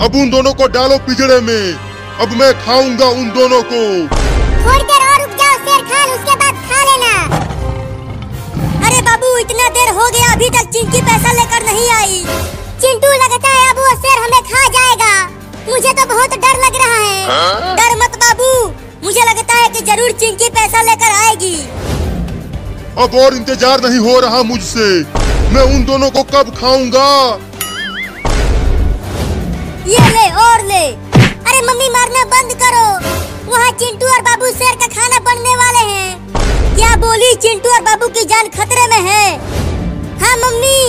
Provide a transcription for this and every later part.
अब उन दोनों को डालो पिंजरे में। अब मैं खाऊंगा उन दोनों को। थोड़ी देर और रुक जाओ शेर खान, उसके बाद खा लेना। अरे बाबू इतना देर हो गया, अभी तक चिंकी पैसा लेकर नहीं आई। चिंटू लगता है अब वो शेर हमें खा जाएगा। मुझे तो बहुत डर लग रहा है। डर मत बाबू, मुझे लगता है कि जरूर चिंकी पैसा लेकर आएगी। अब और इंतजार नहीं हो रहा मुझसे। मैं उन दोनों को कब खाऊंगा। ये ले और ले। अरे मम्मी मारना बंद करो, वहाँ चिंटू और बाबू शेर का खाना बनने वाले हैं। क्या बोली, चिंटू और बाबू की जान खतरे में है। हाँ मम्मी,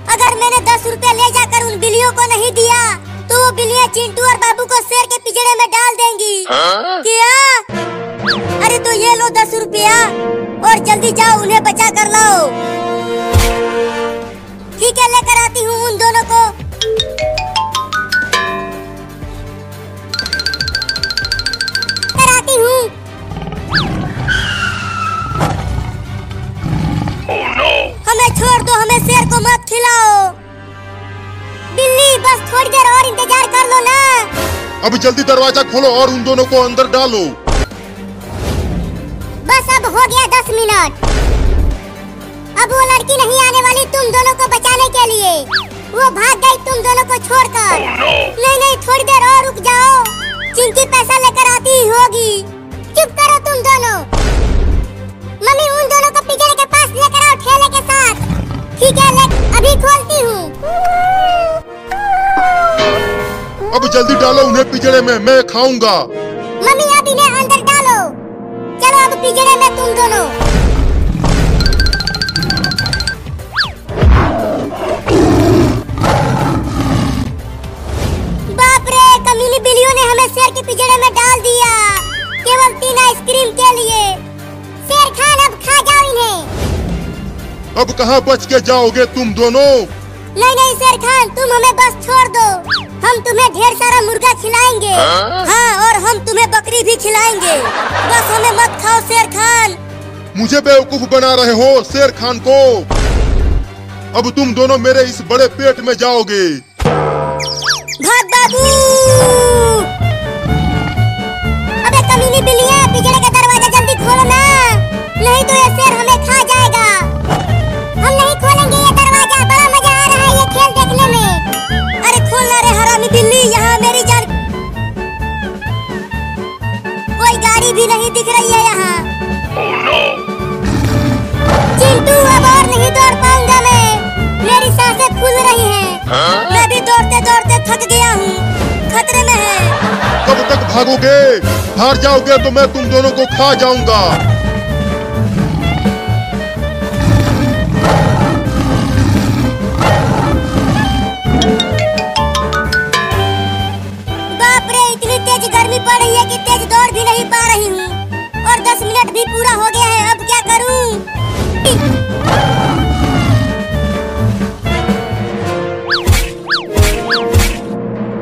अगर मैंने 10 रुपए ले जाकर उन बिल्लियों को नहीं दिया तो वो बिल्लियाँ चिंटू और बाबू को शेर के पिंजरे में डाल देंगी। क्या? अरे तो ये लो 10 रुपया और जल्दी जाओ उन्हें बचा कर लाओ। ठीक है, लेकर आती हूँ उन दोनों को। कराती हूँ। हमें छोड़ दो, हमें शेर को मत खिलाओ। बिल्ली बस थोड़ी देर और इंतजार कर लो ना। अब जल्दी दरवाजा खोलो और उन दोनों को अंदर डालो। बस अब हो गया 10 मिनट। अब वो लड़की नहीं आने वाली तुम दोनों को बचाने के लिए। वो भाग गई तुम दोनों को छोड़कर। नहीं नहीं, थोड़ी देर और रुक जाओ, चिंकी पैसा लेकर आती ही होगी। चुप करो तुम दोनों। मम्मी उन दोनों को पिंजरे के पास लेकर आओ ठेले के साथ। ठीक है, अभी खोलती हूँ। अब जल्दी डालो उन्हें पिंजरे में, मैं खाऊंगा। मम्मी अब इन्हें अंदर डालो। चलो अब पिंजरे में तुम दोनों। बाप रे, कमीनी बिल्लियों ने हमें शेर के पिंजरे में डाल दिया, केवल 3 आइसक्रीम के लिए। शेर खान अब खा जाओ इन्हें। अब कहाँ बच के जाओगे तुम दोनों। नहीं नहीं शेर खान, तुम हमें बस छोड़ दो। हम तुम्हें ढेर सारा मुर्गा खिलाएंगे। हाँ, और हम तुम्हें बकरी भी खिलाएंगे। बस हमें मत खाओ शेर खान। मुझे बेवकूफ बना रहे हो शेर खान को। अब तुम दोनों मेरे इस बड़े पेट में जाओगे। भाग बाबू। अबे कमीनी बिल्लियाँ, पिंजरे का दरवाजा जल्दी खोलो ना, नहीं तो ये शेर हमें खा जाएगा। हम नहीं खोलेंगे ये दरवाजा, बड़ा मजा आ रहा है ये खेल देखने में। अरे खोलना रे हरामी बिल्ली, यहाँ मेरी जान। कोई गाड़ी भी नहीं दिख रही है यहाँ। चिंटू अब और नहीं दौड़ पाऊंगा मैं, मेरी सांसें फूल रही हैं। मैं भी दौड़ते दौड़ते थक गया हूँ, खतरे में है। कब तक भागोगे। हार जाओगे तो मैं तुम दोनों को खा जाऊंगा। बाप रे, इतनी तेज गर्मी पड़ रही है कि तेज दौड़ भी नहीं पा रही हूँ। और 10 मिनट भी पूरा हो गया है, अब क्या करूँ।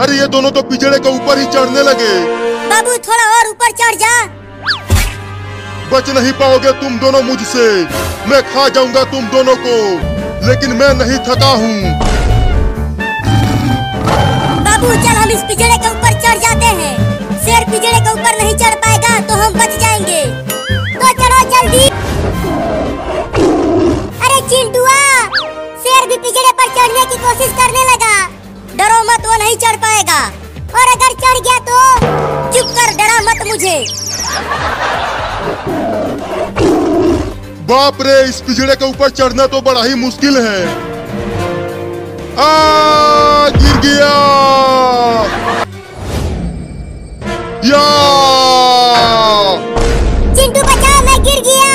अरे ये दोनों तो पिंजरे के ऊपर ही चढ़ने लगे। बाबू थोड़ा और ऊपर चढ़ जा। बच नहीं पाओगे तुम दोनों मुझसे। मैं खा जाऊंगा तुम दोनों को, लेकिन मैं नहीं थका हूँ। बाबू चल हम इस पिंजरे के ऊपर चढ़ जाते हैं। शेर पिंजरे के ऊपर नहीं चढ़ पाएगा तो हम बच जाएंगे। तो चलो जल्दी। अरे चिंटुआ, शेर भी पिंजरे पर चढ़ने की कोशिश करने लगा। डरो मत, वो नहीं चढ़ पाएगा। और अगर चढ़ गया तो? चुप कर, डरा मत मुझे। बाप रे, इस पिंजरे के ऊपर चढ़ना तो बड़ा ही मुश्किल है। गिर गया। या चिंटू बचाओ, मैं गिर गया।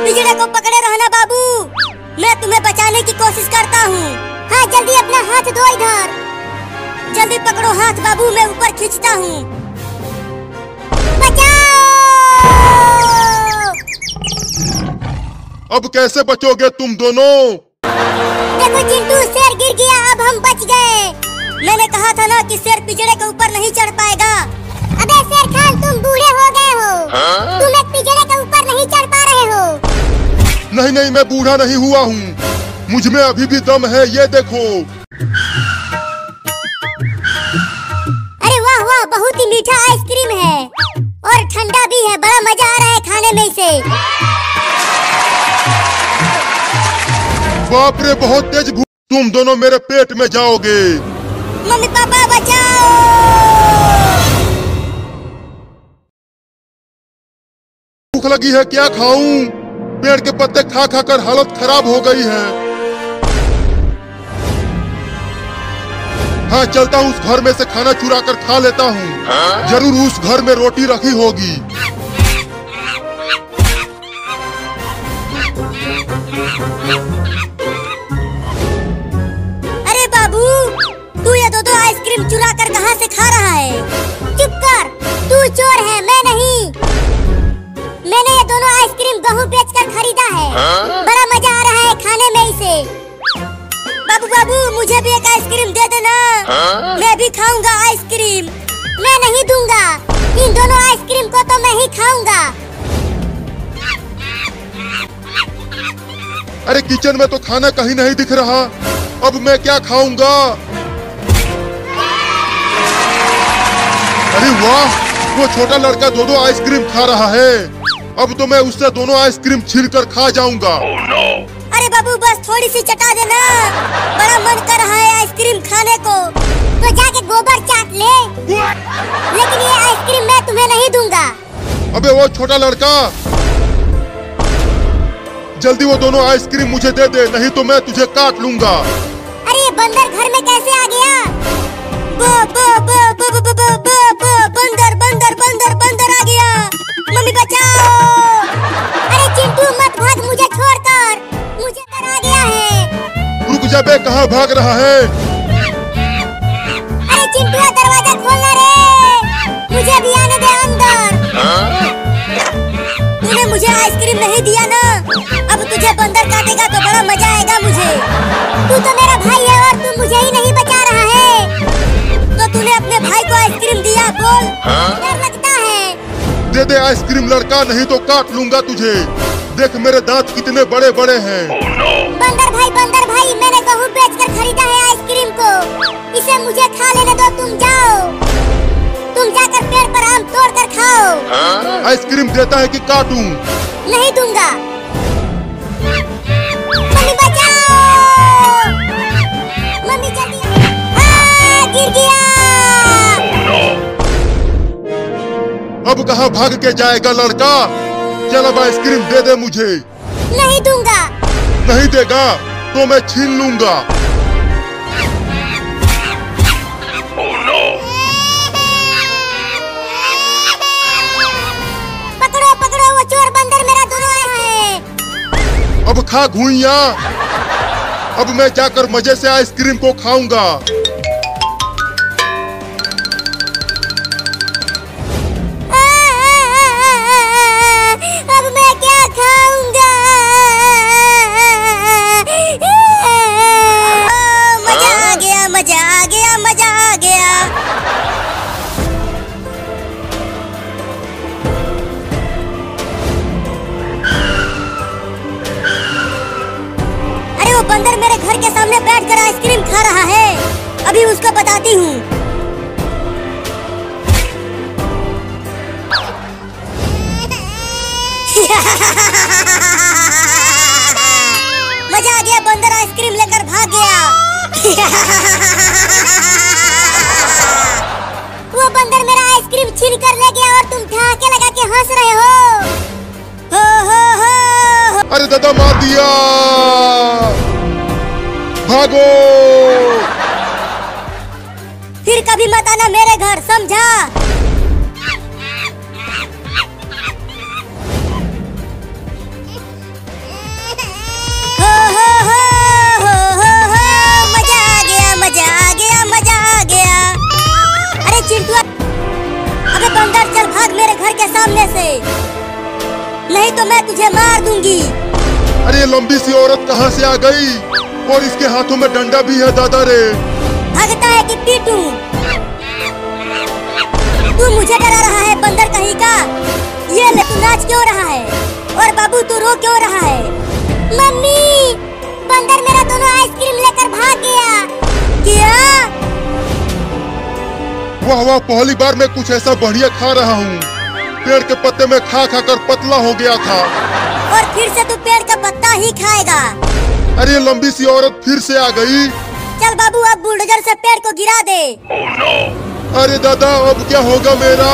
पिंजरे को पकड़े रहना बाबू, मैं तुम्हें बचाने की कोशिश करता हूँ। हाँ जल्दी अपना हाथ दो इधर। जल्दी पकड़ो हाथ बाबू, मैं ऊपर खींचता हूँ। बचाओ। अब कैसे बचोगे तुम दोनों। देखो चिंटू, शेर गिर गया, अब हम बच गए। मैंने कहा था ना कि शेर पिंजरे के ऊपर नहीं चढ़ पाएगा। अबे शेर खान, तुम बूढ़े हो गए हो। तुम एक पिंजरे के ऊपर नहीं चढ़ पा रहे हो। नहीं नहीं, मैं बूढ़ा नहीं हुआ हूँ, मुझ में अभी भी दम है, ये देखो। बाप रे, बहुत तेज भूख। तुम दोनों मेरे पेट में जाओगे। मम्मी पापा बचाओ। भूख लगी है, क्या खाऊं? पेड़ के पत्ते खा खा कर हालत खराब हो गई है। हाँ, चलता हूँ, उस घर में से खाना चुरा कर खा लेता हूँ। जरूर उस घर में रोटी रखी होगी। अरे बाबू, तू ये दो आइसक्रीम चुरा कर कहाँ से खा रहा है? चुप कर, तू चोर है, मैं नहीं। मैंने ये दोनों आइसक्रीम गेहूं बेचकर खरीदा है। बड़ा मजा आ रहा है खाने में इसे। बाबू बाबू, मुझे भी एक आइसक्रीम दे देना। मैं भी खाऊंगा आइसक्रीम। मैं नहीं दूंगा, इन दोनों आइसक्रीम को तो मैं ही खाऊंगा। अरे किचन में तो खाना कहीं नहीं दिख रहा, अब मैं क्या खाऊंगा? अरे वाह, वो छोटा लड़का दो आइसक्रीम खा रहा है। अब तो मैं उससे दोनों आइसक्रीम छीन कर खा जाऊंगा। अरे बाबू, बस थोड़ी सी चटा देना, बड़ा मन कर रहा है आइसक्रीम खाने को। तो जाके गोबर चाट ले। लेकिन ये आइसक्रीम मैं तुम्हें नहीं दूंगा। अबे वो छोटा लड़का, जल्दी वो दोनों आइसक्रीम मुझे दे दे, नहीं तो मैं तुझे काट लूंगा। अरे ये बंदर घर में कैसे आ गया? बंदर बंदर बंदर बंदर आ गया। मम्मी बचाओ। अरे चिंटू, मत भाग मुझे छोड़कर, मुझे डर आ गया है। रुक जा बे, कहाँ भाग रहा है? अरे चिंटू, दरवाजा खोलना रे, मुझे भी आने दे अंदर। तूने मुझे आइसक्रीम नहीं दिया ना, अब तुझे बंदर काटेगा तो बड़ा मजा आएगा मुझे। तू तो मेरा भाई है और तू मुझे ही नहीं बचा रहा है। तो तूने अपने भाई को आइसक्रीम दिया, बोल। डर लगता है। दे दे आइसक्रीम लड़का, नहीं तो काट लूंगा तुझे। देख मेरे दांत कितने बड़े बड़े हैं। बंदर भाई, मैंने गेहूं बेचकर खरीदा है आइसक्रीम को, इसे मुझे खा लेने दो। तुम जाओ, तुम जाकर पेड़ पर आम तोड़ कर खाओ। आइसक्रीम देता है कि काटूं? नहीं दूंगा। मम्मी बचाओ, मम्मी जल्दी। गिर गया। अब कहाँ भाग के जाएगा लड़का? चल अब आइसक्रीम दे दे मुझे। नहीं दूंगा। नहीं देगा तो मैं छीन लूंगा। पकड़ो पकड़ो, वो चोर बंदर मेरा दोनों आया है। अब खा घुइया। अब मैं जाकर मजे से आइसक्रीम को खाऊंगा। अब मैं क्या खाऊंगा? मजा आ गया, मजा आ गया, मजा आ गया। अरे वो बंदर मेरे घर के सामने बैठकर आइसक्रीम खा रहा है, अभी उसको बताती हूँ। मजा आ गया, बंदर आइसक्रीम लेकर भाग गया। वो बंदर मेरा आइसक्रीम छीन कर ले गया और तुम ठहाके लगा के हंस रहे हो। अरे दादा, मार दिया। भागो। फिर कभी मत आना मेरे घर, समझा? मजा आ गया, मजा आ गया, मजा आ गया। अरे चिंटू, अबे बंदर, चल भाग मेरे घर के सामने से, नहीं तो मैं तुझे मार दूंगी। अरे ये लंबी सी औरत कहाँ से आ गई? और इसके हाथों में डंडा भी है दादा रे। भागता है कि पीटूं? तू मुझे डरा रहा है बंदर कहीं का? ये ले, तू नाच क्यों रहा है? और बाबू, तू रो क्यों रहा है? मम्मी, बंदर मेरा दोनों आइसक्रीम लेकर भाग गया। क्या? वाह वाह, पहली बार मैं कुछ ऐसा बढ़िया खा रहा हूँ। पेड़ के पत्ते में खा खा कर पतला हो गया था। और फिर से तू पेड़ का पत्ता ही खाएगा। अरे लंबी सी औरत फिर से आ गई। चल बाबू अब बुलडोजर से पेड़ को गिरा दे। अरे दादा अब क्या होगा मेरा।